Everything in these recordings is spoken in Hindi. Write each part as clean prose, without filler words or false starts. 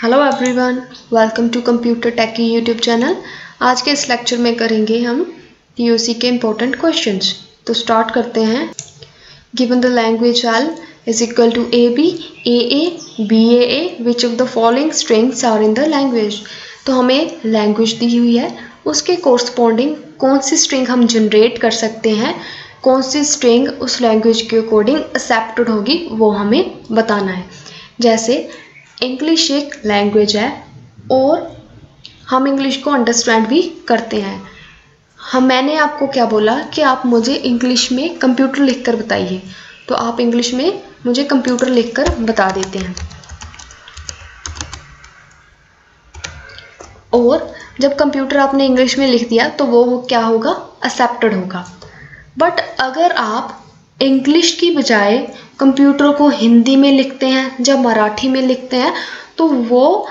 Hello everyone, welcome to computer tech YouTube channel. आज के इस लेक्चर में करेंगे हम पीओसी के इम्पोर्टेंट क्वेश्चंस। तो स्टार्ट करते हैं। Given the language L is equal to A B B A which of the following strings are in the language. तो हमें लैंग्वेज दी हुई है, उसके कोरस्पॉन्डिंग कौन सी स्ट्रिंग हम जनरेट कर सकते हैं, कौन सी स्ट्रिंग उस लैंग्वेज के अकॉर्डिंग एक्सेप्टेड होगी वो हमें बताना है। जैसे इंग्लिश एक लैंग्वेज है और हम इंग्लिश को अंडरस्टैंड भी करते हैं। मैंने आपको क्या बोला कि आप मुझे इंग्लिश में कंप्यूटर लिखकर बताइए, तो आप इंग्लिश में मुझे कंप्यूटर लिखकर बता देते हैं। और जब कंप्यूटर आपने इंग्लिश में लिख दिया तो वो क्या होगा, एक्सेप्टेड होगा। बट अगर आप इंग्लिश की बजाय कंप्यूटर को हिंदी में लिखते हैं या मराठी में लिखते हैं तो वो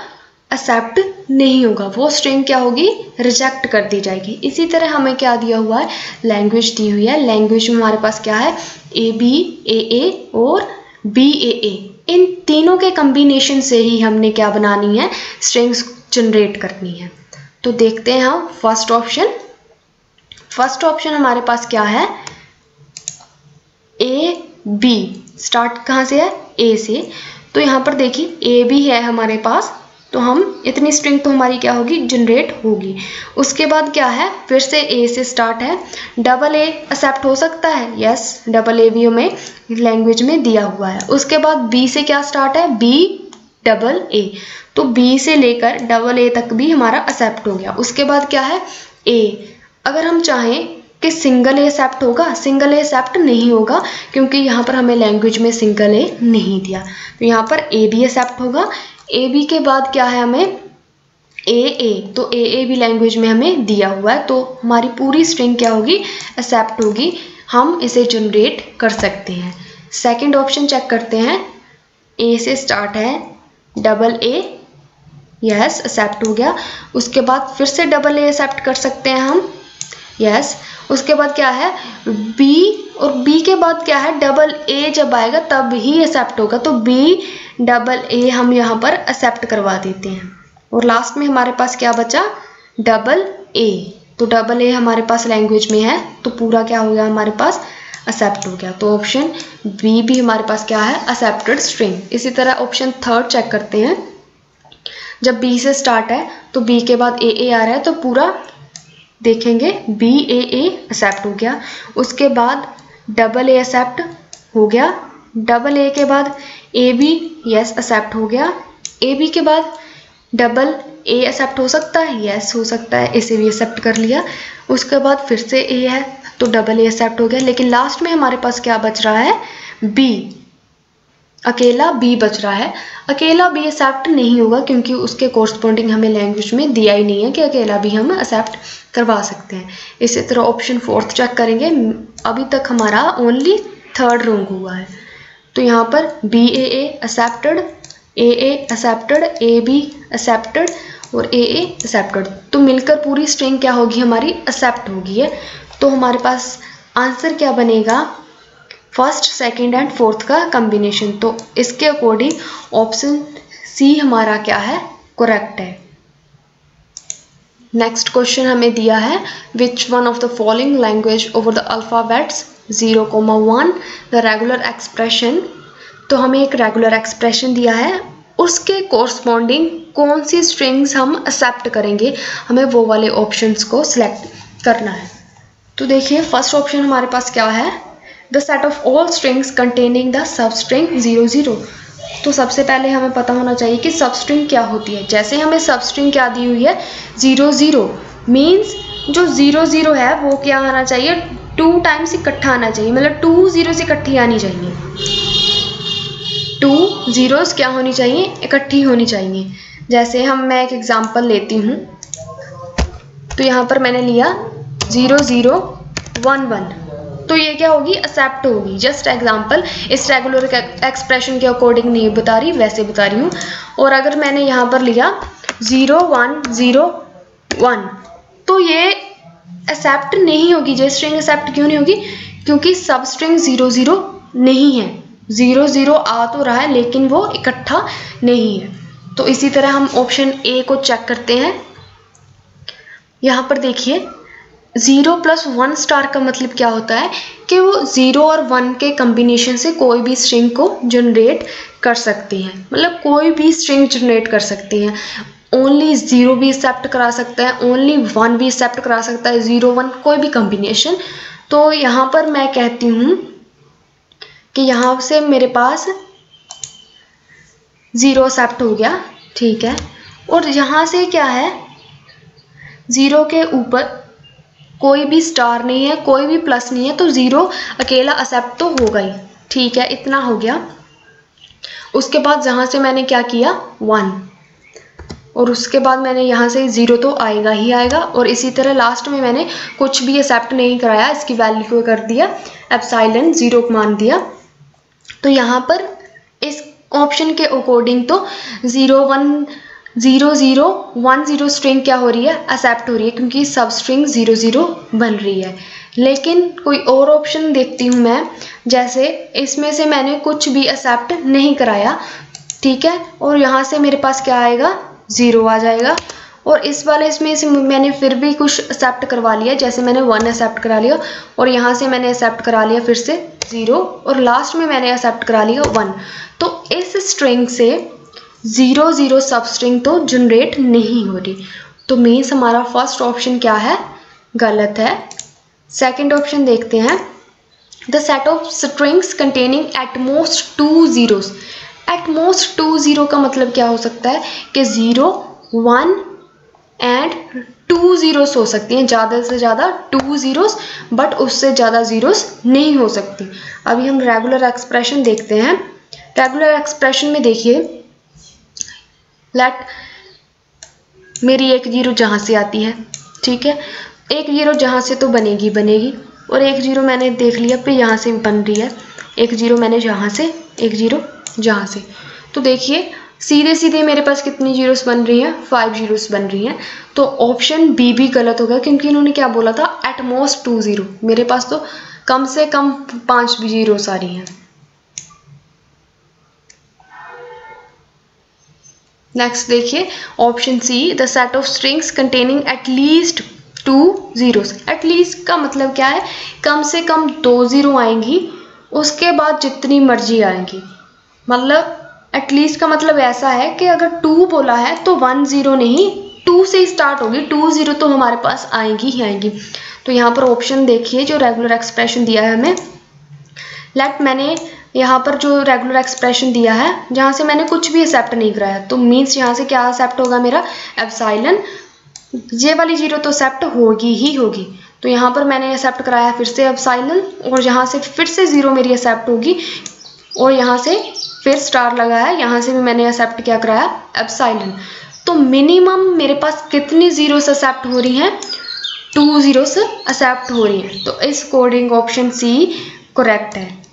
एक्सेप्ट नहीं होगा, वो स्ट्रिंग क्या होगी, रिजेक्ट कर दी जाएगी। इसी तरह हमें क्या दिया हुआ है, लैंग्वेज दी हुई है। लैंग्वेज में हमारे पास क्या है, ए बी ए और बी ए। इन तीनों के कम्बिनेशन से ही हमने क्या बनानी है, स्ट्रिंग्स जनरेट करनी है। तो देखते हैं हम फर्स्ट ऑप्शन हमारे पास क्या है, ए बी। स्टार्ट कहाँ से है, ए से। तो यहाँ पर देखिए ए बी है हमारे पास, तो हम इतनी स्ट्रिंग तो हमारी क्या होगी, जनरेट होगी। उसके बाद क्या है, फिर से ए से स्टार्ट है। डबल ए एक्सेप्ट हो सकता है, यस, डबल ए भी हमें लैंग्वेज में दिया हुआ है। उसके बाद बी से क्या स्टार्ट है, बी डबल ए, तो बी से लेकर डबल ए तक भी हमारा एक्सेप्ट हो गया। उसके बाद क्या है, ए। अगर हम चाहें कि सिंगल ए एक्सेप्ट होगा, सिंगल ए एक्सेप्ट नहीं होगा क्योंकि यहाँ पर हमें लैंग्वेज में सिंगल ए नहीं दिया, तो यहाँ पर ए बी एक्सेप्ट होगा। ए बी के बाद क्या है हमें, ए, तो ए भी लैंग्वेज में हमें दिया हुआ है, तो हमारी पूरी स्ट्रिंग क्या होगी, एक्सेप्ट होगी। हम इसे जनरेट कर सकते हैं। सेकंड ऑप्शन चेक करते हैं। ए से स्टार्ट है, डबल ए, यस, एक्सेप्ट हो गया। उसके बाद फिर से डबल ए एक्सेप्ट कर सकते हैं हम, यस। उसके बाद क्या है, बी, और बी के बाद क्या है, डबल ए जब आएगा तब ही एक्सेप्ट होगा, तो बी डबल ए हम यहाँ पर एक्सेप्ट करवा देते हैं। और लास्ट में हमारे पास क्या बचा, डबल ए, तो डबल ए हमारे पास लैंग्वेज में है तो पूरा क्या हो गया, हमारे पास एक्सेप्ट हो गया। तो ऑप्शन बी भी हमारे पास क्या है, एक्सेप्टेड स्ट्रिंग। इसी तरह ऑप्शन थर्ड चेक करते हैं। जब बी से स्टार्ट है तो बी के बाद ए आ रहा है, तो पूरा देखेंगे बी ए एक्सेप्ट हो गया। उसके बाद डबल ए एक्सेप्ट हो गया। डबल ए के बाद ए बी, यस, एक्सेप्ट हो गया। ए बी के बाद डबल ए एक्सेप्ट हो सकता है, यस, हो सकता है, इसे भी एक्सेप्ट कर लिया। उसके बाद फिर से ए है तो डबल ए एक्सेप्ट हो गया। लेकिन लास्ट में हमारे पास क्या बच रहा है, बी, अकेला बी बच रहा है। अकेला बी एक्सेप्ट नहीं होगा क्योंकि उसके कोरस्पॉन्डिंग हमें लैंग्वेज में दिया ही नहीं है कि अकेला भी हम एक्सेप्ट करवा सकते हैं। इसी तरह ऑप्शन फोर्थ चेक करेंगे। अभी तक हमारा ओनली थर्ड रॉन्ग हुआ है, तो यहाँ पर B A accepted, A accepted, A B accepted और ए एक्सेप्टेड, तो मिलकर पूरी स्ट्रिंग क्या होगी, हमारी एक्सेप्ट होगी है। तो हमारे पास आंसर क्या बनेगा, फर्स्ट, सेकंड एंड फोर्थ का कॉम्बिनेशन। तो इसके अकॉर्डिंग ऑप्शन सी हमारा क्या है, करेक्ट है। नेक्स्ट क्वेश्चन हमें दिया है, which one of the following language over the alphabets 0,1 the regular expression. तो हमें एक रेगुलर एक्सप्रेशन दिया है, उसके कोरस्पॉन्डिंग कौन सी स्ट्रिंग्स हम एक्सेप्ट करेंगे, हमें वो वाले ऑप्शंस को सिलेक्ट करना है। तो देखिए फर्स्ट ऑप्शन हमारे पास क्या है, the set of all strings containing the substring 0,0। तो सबसे पहले हमें पता होना चाहिए कि सबस्ट्रिंग क्या होती है। जैसे हमें सबस्ट्रिंग क्या दी हुई है, 0,0 मीन्स जो 0,0 है वो क्या आना चाहिए, 2 टाइम्स इकट्ठा आना चाहिए, मतलब 2 zeros इकट्ठी आनी चाहिए, 2 zeros क्या होनी चाहिए, इकट्ठी होनी चाहिए। जैसे मैं एक एग्जांपल लेती हूँ, तो यहाँ पर मैंने लिया 0011, तो ये क्या होगी, एक्सेप्ट होगी। जस्ट एग्जांपल, इस रेगुलर एक्सप्रेशन के अकॉर्डिंग नहीं बता रही, वैसे बता रही हूँ। और अगर मैंने यहाँ पर लिया 0101, तो ये एक्सेप्ट नहीं होगी। ये स्ट्रिंग एक्सेप्ट क्यों नहीं होगी, क्योंकि सब स्ट्रिंग 0,0 नहीं है। 0,0 आ तो रहा है लेकिन वो इकट्ठा नहीं है। तो इसी तरह हम ऑप्शन ए को चेक करते हैं। यहाँ पर देखिए 0 + 1 स्टार का मतलब क्या होता है कि वो 0 और 1 के कम्बिनेशन से कोई भी स्ट्रिंग को जनरेट कर सकती हैं, मतलब कोई भी स्ट्रिंग जनरेट कर सकती हैं। ओनली 0 भी एक्सेप्ट करा सकता है, ओनली 1 भी एक्सेप्ट करा सकता है, 0 1 कोई भी कम्बिनेशन। तो यहाँ पर मैं कहती हूँ कि यहाँ से मेरे पास 0 एक्सेप्ट हो गया, ठीक है। और यहाँ से क्या है, 0 के ऊपर कोई भी स्टार नहीं है, कोई भी प्लस नहीं है, तो 0 अकेला एक्सेप्ट तो होगा ही, ठीक है। इतना हो गया। उसके बाद जहाँ से मैंने क्या किया 1, और उसके बाद मैंने यहाँ से 0 तो आएगा ही आएगा। और इसी तरह लास्ट में मैंने कुछ भी एक्सेप्ट नहीं कराया, इसकी वैल्यू को कर दिया एप्सिलॉन 0 को मान दिया। तो यहाँ पर इस ऑप्शन के अकॉर्डिंग तो 0 1 0 0 1 0 स्ट्रिंग क्या हो रही है, एक्सेप्ट हो रही है, क्योंकि सब स्ट्रिंग 0 0 बन रही है। लेकिन कोई और ऑप्शन देखती हूँ मैं, जैसे इसमें से मैंने कुछ भी एक्सेप्ट नहीं कराया, ठीक है, और यहाँ से मेरे पास क्या आएगा 0 आ जाएगा। और इस वाले इसमें से मैंने फिर भी कुछ एक्सेप्ट करवा लिया, जैसे मैंने 1 एक्सेप्ट करा लिया, और यहाँ से मैंने एक्सेप्ट करा लिया फिर से 0, और लास्ट में मैंने एक्सेप्ट करा लिया 1। तो इस स्ट्रिंग से 0 0 सब स्ट्रिंग तो जनरेट नहीं हो रही। तो मीन्स हमारा फर्स्ट ऑप्शन क्या है, गलत है। सेकंड ऑप्शन देखते हैं, the set of strings containing at most 2 zeros। At most 2 0 का मतलब क्या हो सकता है कि 0 1 एंड 2 zeros हो सकती हैं, ज़्यादा से ज़्यादा 2 zeros, बट उससे ज़्यादा zeros नहीं हो सकती। अभी हम रेगुलर एक्सप्रेशन देखते हैं। रेगुलर एक्सप्रेशन में देखिए, लेट मेरी एक 0 जहाँ से आती है, ठीक है, एक 0 जहाँ से तो बनेगी बनेगी, और एक 0 मैंने देख लिया फिर यहाँ से बन रही है, एक 0 मैंने यहाँ से, एक 0 जहाँ से। तो देखिए सीधे सीधे मेरे पास कितनी जीरोस बन रही हैं, 5 जीरोस बन रही हैं। तो ऑप्शन बी भी गलत होगा, क्योंकि इन्होंने क्या बोला था, एट मोस्ट 2 0। मेरे पास तो कम से कम 5 जीरोस आ रही हैं। नेक्स्ट देखिए option C, the set of strings containing at least 2 zeros। At least का मतलब क्या है, कम से कम 2 0 आएंगी, उसके बाद जितनी मर्जी आएंगी। मतलब एटलीस्ट का मतलब ऐसा है कि अगर 2 बोला है तो 1 0 नहीं, 2 से ही स्टार्ट होगी, 2 0 तो हमारे पास आएंगी ही आएंगी। तो यहाँ पर ऑप्शन देखिए जो रेगुलर एक्सप्रेशन दिया है हमें, लेट मैंने यहाँ पर जो रेगुलर एक्सप्रेशन दिया है जहाँ से मैंने कुछ भी एक्सेप्ट नहीं कराया, तो मीन्स यहाँ से क्या एक्सेप्ट होगा मेरा, एप्सिलॉन। ये वाली 0 तो एक्सेप्ट होगी ही होगी, तो यहाँ पर मैंने एक्सेप्ट कराया फिर से एप्सिलॉन, और यहाँ से फिर से 0 मेरी एक्सेप्ट होगी, और यहाँ से फिर स्टार लगा है, यहाँ से भी मैंने एक्सेप्ट क्या कराया, एप्सिलॉन। तो मिनिमम मेरे पास कितनी जीरोस एक्सेप्ट हो रही हैं, 2 zeros एक्सेप्ट हो रही हैं। तो इस कोडिंग ऑप्शन सी करेक्ट है।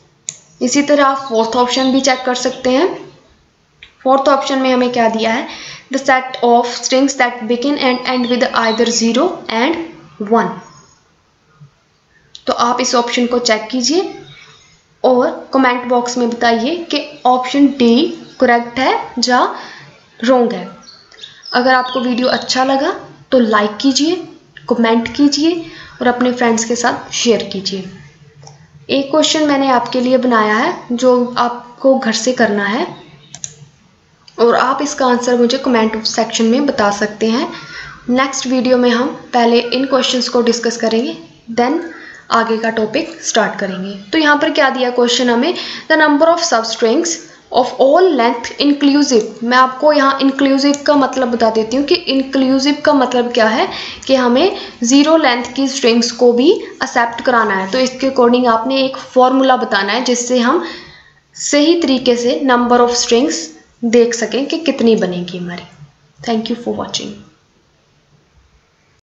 इसी तरह आप फोर्थ ऑप्शन भी चेक कर सकते हैं। फोर्थ ऑप्शन में हमें क्या दिया है, the set of strings that begin and and with either 0 and 1। तो आप इस ऑप्शन को चेक कीजिए और कमेंट बॉक्स में बताइए कि ऑप्शन डी करेक्ट है या रॉन्ग है। अगर आपको वीडियो अच्छा लगा तो लाइक कीजिए, कमेंट कीजिए और अपने फ्रेंड्स के साथ शेयर कीजिए। एक क्वेश्चन मैंने आपके लिए बनाया है जो आपको घर से करना है, और आप इसका आंसर मुझे कमेंट सेक्शन में बता सकते हैं। नेक्स्ट वीडियो में हम पहले इन क्वेश्चंस को डिस्कस करेंगे, देन आगे का टॉपिक स्टार्ट करेंगे। तो यहाँ पर क्या दिया क्वेश्चन हमें, द नंबर ऑफ सब strings of all length inclusive. मैं आपको यहाँ इंक्लूसिव का मतलब बता देती हूँ कि इंक्लूसिव का मतलब क्या है कि हमें 0 लेंथ की स्ट्रिंग्स को भी एक्सेप्ट कराना है। तो इसके अकॉर्डिंग आपने एक फॉर्मूला बताना है जिससे हम सही तरीके से नंबर ऑफ स्ट्रिंग्स देख सकें कि कितनी बनेगी हमारी। Thank you for watching.